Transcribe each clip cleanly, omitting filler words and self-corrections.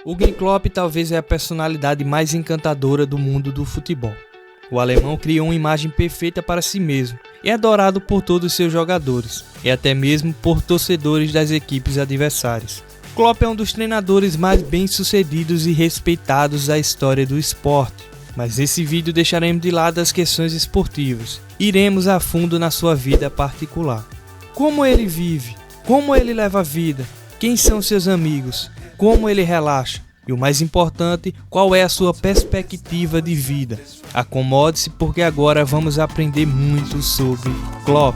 Jürgen Klopp talvez é a personalidade mais encantadora do mundo do futebol. O alemão criou uma imagem perfeita para si mesmo e é adorado por todos os seus jogadores e até mesmo por torcedores das equipes adversárias. Klopp é um dos treinadores mais bem-sucedidos e respeitados da história do esporte, mas nesse vídeo deixaremos de lado as questões esportivas e iremos a fundo na sua vida particular. Como ele vive, como ele leva a vida, quem são seus amigos, como ele relaxa e o mais importante, qual é a sua perspectiva de vida. Acomode-se porque agora vamos aprender muito sobre Klopp.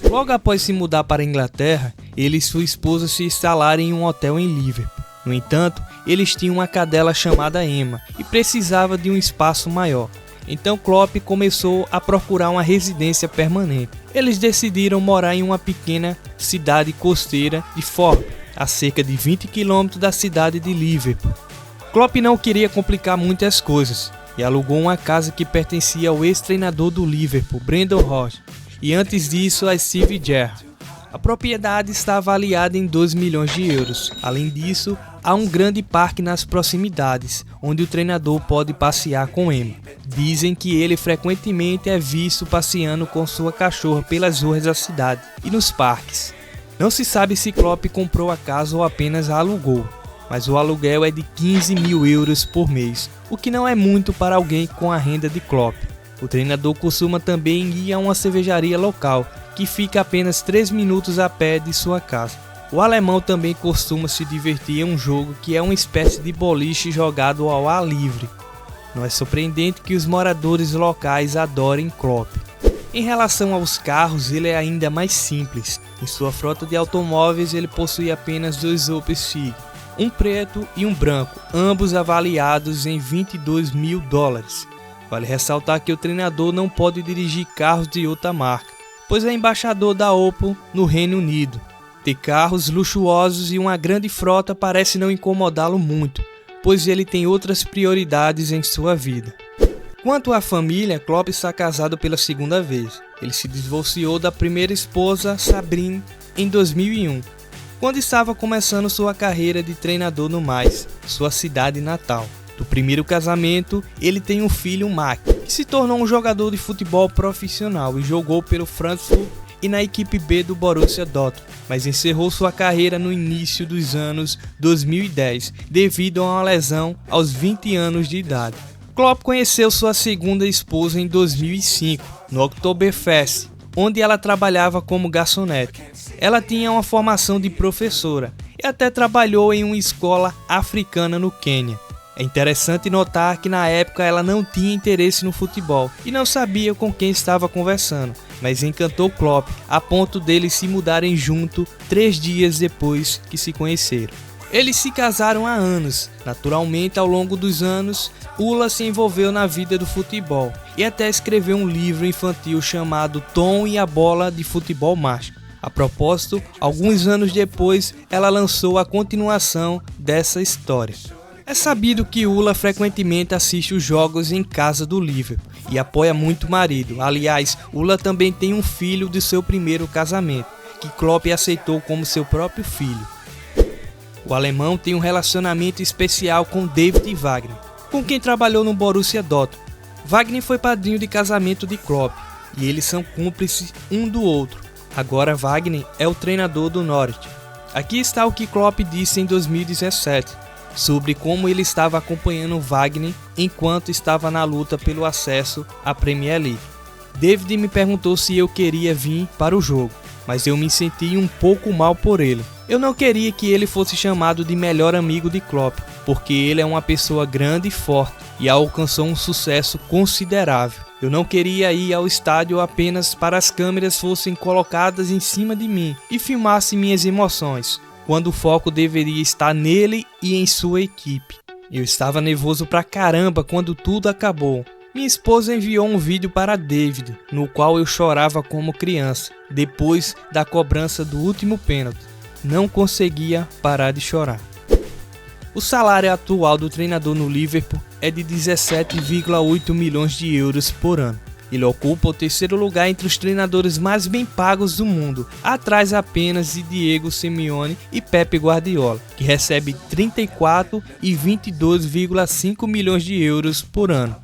Logo após se mudar para a Inglaterra, ele e sua esposa se instalaram em um hotel em Liverpool. No entanto, eles tinham uma cadela chamada Emma e precisava de um espaço maior. Então Klopp começou a procurar uma residência permanente. Eles decidiram morar em uma pequena cidade costeira de Thorpe, a cerca de 20 km da cidade de Liverpool. Klopp não queria complicar muitas coisas e alugou uma casa que pertencia ao ex-treinador do Liverpool, Brendan Rodgers, e antes disso a Steve Gerrard. A propriedade está avaliada em 2 milhões de euros. Além disso, há um grande parque nas proximidades, onde o treinador pode passear com Emma. Dizem que ele frequentemente é visto passeando com sua cachorra pelas ruas da cidade e nos parques. Não se sabe se Klopp comprou a casa ou apenas a alugou, mas o aluguel é de 15 mil euros por mês, o que não é muito para alguém com a renda de Klopp. O treinador costuma também ir a uma cervejaria local, que fica apenas 3 minutos a pé de sua casa. O alemão também costuma se divertir em um jogo que é uma espécie de boliche jogado ao ar livre. Não é surpreendente que os moradores locais adorem Klopp. Em relação aos carros, ele é ainda mais simples. Em sua frota de automóveis, ele possui apenas 2 Opel Sigh, um preto e um branco, ambos avaliados em 22 mil dólares. Vale ressaltar que o treinador não pode dirigir carros de outra marca, pois é embaixador da Opel no Reino Unido. Ter carros luxuosos e uma grande frota parece não incomodá-lo muito, pois ele tem outras prioridades em sua vida. Quanto à família, Klopp está casado pela segunda vez. Ele se divorciou da primeira esposa, Sabrine, em 2001, quando estava começando sua carreira de treinador no Mais, sua cidade natal. Do primeiro casamento, ele tem um filho, Mark, que se tornou um jogador de futebol profissional e jogou pelo Frankfurt e na equipe B do Borussia Dortmund, mas encerrou sua carreira no início dos anos 2010 devido a uma lesão aos 20 anos de idade. Klopp conheceu sua segunda esposa em 2005, no Oktoberfest, onde ela trabalhava como garçonete. Ela tinha uma formação de professora e até trabalhou em uma escola africana no Quênia. É interessante notar que na época ela não tinha interesse no futebol e não sabia com quem estava conversando, mas encantou Klopp a ponto deles se mudarem junto 3 dias depois que se conheceram. Eles se casaram há anos. Naturalmente, ao longo dos anos, Ulla se envolveu na vida do futebol e até escreveu um livro infantil chamado Tom e a Bola de Futebol Mágico. A propósito, alguns anos depois, ela lançou a continuação dessa história. É sabido que Ulla frequentemente assiste os jogos em casa do Liverpool e apoia muito o marido. Aliás, Ulla também tem um filho de seu primeiro casamento, que Klopp aceitou como seu próprio filho. O alemão tem um relacionamento especial com David Wagner, com quem trabalhou no Borussia Dortmund. Wagner foi padrinho de casamento de Klopp e eles são cúmplices um do outro. Agora Wagner é o treinador do Norwich. Aqui está o que Klopp disse em 2017. Sobre como ele estava acompanhando Wagner enquanto estava na luta pelo acesso à Premier League. David me perguntou se eu queria vir para o jogo, mas eu me senti um pouco mal por ele. Eu não queria que ele fosse chamado de melhor amigo de Klopp, porque ele é uma pessoa grande e forte e alcançou um sucesso considerável. Eu não queria ir ao estádio apenas para as câmeras fossem colocadas em cima de mim e filmassem minhas emoções, quando o foco deveria estar nele e em sua equipe. Eu estava nervoso pra caramba quando tudo acabou. Minha esposa enviou um vídeo para David, no qual eu chorava como criança, depois da cobrança do último pênalti. Não conseguia parar de chorar. O salário atual do treinador no Liverpool é de 17,8 milhões de euros por ano. Ele ocupa o terceiro lugar entre os treinadores mais bem pagos do mundo, atrás apenas de Diego Simeone e Pep Guardiola, que recebe 34 e 22,5 milhões de euros por ano.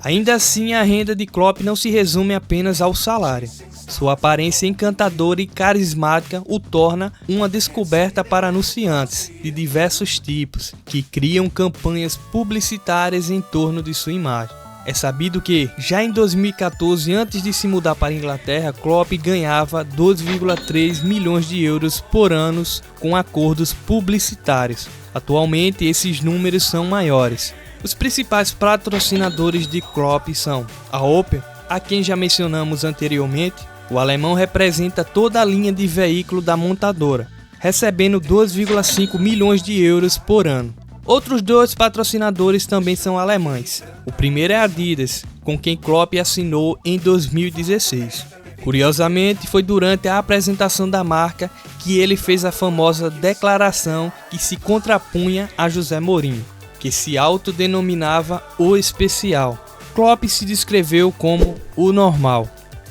Ainda assim, a renda de Klopp não se resume apenas ao salário. Sua aparência encantadora e carismática o torna uma descoberta para anunciantes de diversos tipos, que criam campanhas publicitárias em torno de sua imagem. É sabido que, já em 2014, antes de se mudar para a Inglaterra, Klopp ganhava 2,3 milhões de euros por ano com acordos publicitários. Atualmente, esses números são maiores. Os principais patrocinadores de Klopp são a Opel, a quem já mencionamos anteriormente. O alemão representa toda a linha de veículo da montadora, recebendo 2,5 milhões de euros por ano. Outros dois patrocinadores também são alemães. O primeiro é a Adidas, com quem Klopp assinou em 2016. Curiosamente, foi durante a apresentação da marca que ele fez a famosa declaração que se contrapunha a José Mourinho, que se autodenominava o especial. Klopp se descreveu como o normal.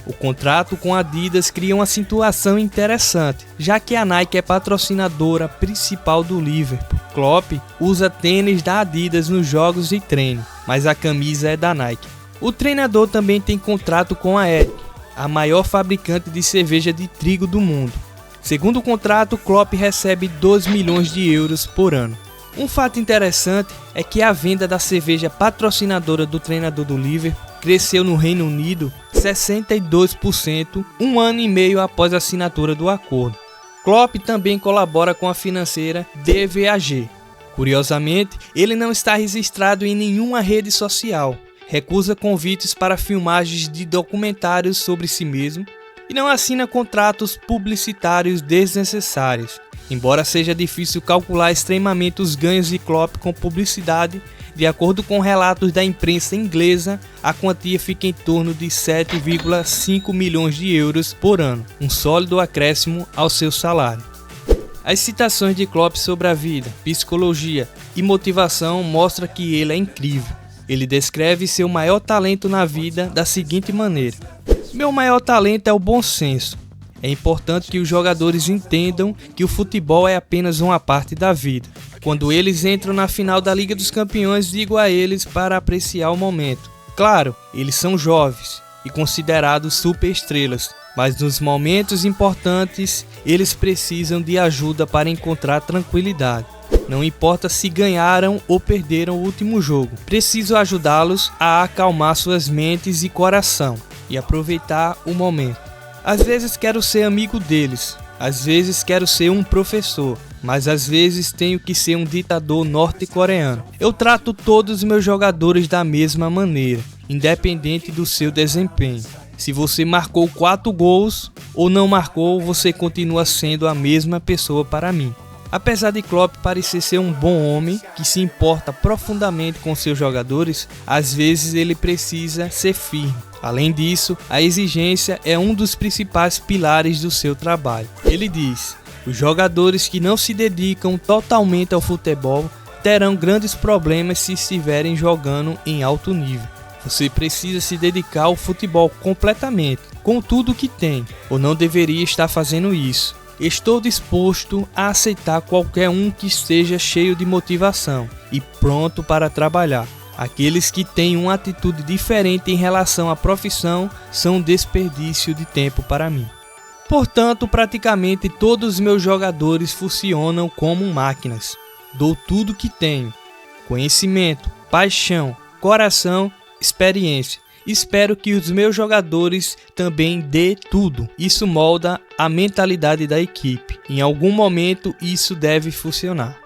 O contrato com a Adidas cria uma situação interessante, já que a Nike é patrocinadora principal do Liverpool. Klopp usa tênis da Adidas nos jogos de treino, mas a camisa é da Nike. O treinador também tem contrato com a Heineken, a maior fabricante de cerveja de trigo do mundo. Segundo o contrato, Klopp recebe 2 milhões de euros por ano. Um fato interessante é que a venda da cerveja patrocinadora do treinador do Liverpool cresceu no Reino Unido 62% um ano e meio após a assinatura do acordo. Klopp também colabora com a financeira DVAG. Curiosamente, ele não está registrado em nenhuma rede social, recusa convites para filmagens de documentários sobre si mesmo e não assina contratos publicitários desnecessários. Embora seja difícil calcular extremamente os ganhos de Klopp com publicidade, de acordo com relatos da imprensa inglesa, a quantia fica em torno de 7,5 milhões de euros por ano, um sólido acréscimo ao seu salário. As citações de Klopp sobre a vida, psicologia e motivação mostram que ele é incrível. Ele descreve seu maior talento na vida da seguinte maneira: "Meu maior talento é o bom senso. É importante que os jogadores entendam que o futebol é apenas uma parte da vida. Quando eles entram na final da Liga dos Campeões, digo a eles para apreciar o momento. Claro, eles são jovens e considerados superestrelas, mas nos momentos importantes eles precisam de ajuda para encontrar tranquilidade. Não importa se ganharam ou perderam o último jogo, preciso ajudá-los a acalmar suas mentes e coração e aproveitar o momento. Às vezes quero ser amigo deles, às vezes quero ser um professor, mas às vezes tenho que ser um ditador norte-coreano. Eu trato todos os meus jogadores da mesma maneira, independente do seu desempenho. Se você marcou 4 gols ou não marcou, você continua sendo a mesma pessoa para mim." Apesar de Klopp parecer ser um bom homem que se importa profundamente com seus jogadores, às vezes ele precisa ser firme. Além disso, a exigência é um dos principais pilares do seu trabalho. Ele diz: "Os jogadores que não se dedicam totalmente ao futebol terão grandes problemas se estiverem jogando em alto nível. Você precisa se dedicar ao futebol completamente, com tudo que tem, ou não deveria estar fazendo isso. Estou disposto a aceitar qualquer um que esteja cheio de motivação e pronto para trabalhar. Aqueles que têm uma atitude diferente em relação à profissão são um desperdício de tempo para mim. Portanto, praticamente todos os meus jogadores funcionam como máquinas. Dou tudo que tenho: conhecimento, paixão, coração, experiência. Espero que os meus jogadores também dê tudo. Isso molda a mentalidade da equipe. Em algum momento isso deve funcionar."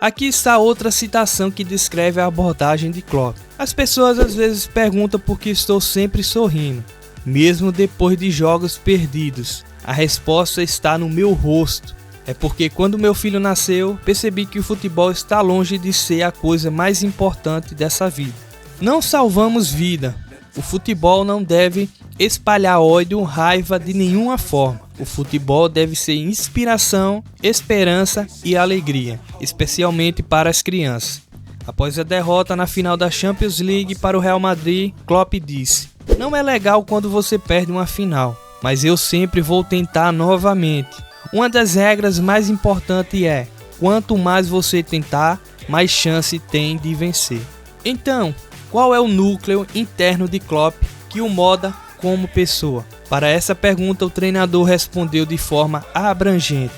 Aqui está outra citação que descreve a abordagem de Klopp. "As pessoas às vezes perguntam por que estou sempre sorrindo, mesmo depois de jogos perdidos. A resposta está no meu rosto. É porque quando meu filho nasceu, percebi que o futebol está longe de ser a coisa mais importante dessa vida. Não salvamos vida. O futebol não deve espalhar ódio ou raiva de nenhuma forma. O futebol deve ser inspiração, esperança e alegria, especialmente para as crianças." Após a derrota na final da Champions League para o Real Madrid, Klopp disse: Não é legal quando você perde uma final, mas eu sempre vou tentar novamente. Uma das regras mais importantes é: quanto mais você tentar, mais chance tem de vencer. Então, qual é o núcleo interno de Klopp que o molda como pessoa? Para essa pergunta, o treinador respondeu de forma abrangente: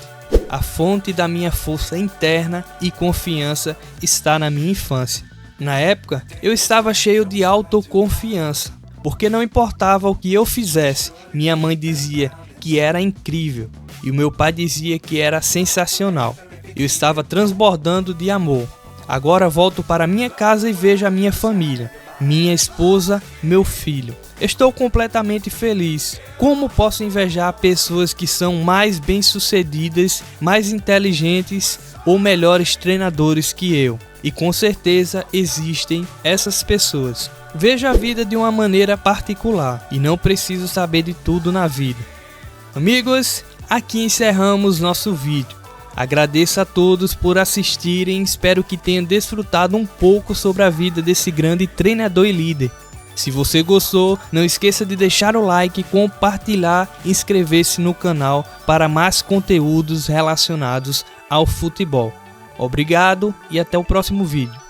a fonte da minha força interna e confiança está na minha infância. Na época, eu estava cheio de autoconfiança, porque não importava o que eu fizesse, minha mãe dizia que era incrível e o meu pai dizia que era sensacional. Eu estava transbordando de amor. Agora volto para minha casa e vejo a minha família, minha esposa, meu filho. Estou completamente feliz. Como posso invejar pessoas que são mais bem-sucedidas, mais inteligentes ou melhores treinadores que eu? E com certeza existem essas pessoas. Vejo a vida de uma maneira particular e não preciso saber de tudo na vida. Amigos, aqui encerramos nosso vídeo. Agradeço a todos por assistirem, espero que tenham desfrutado um pouco sobre a vida desse grande treinador e líder. Se você gostou, não esqueça de deixar o like, compartilhar e inscrever-se no canal para mais conteúdos relacionados ao futebol. Obrigado e até o próximo vídeo.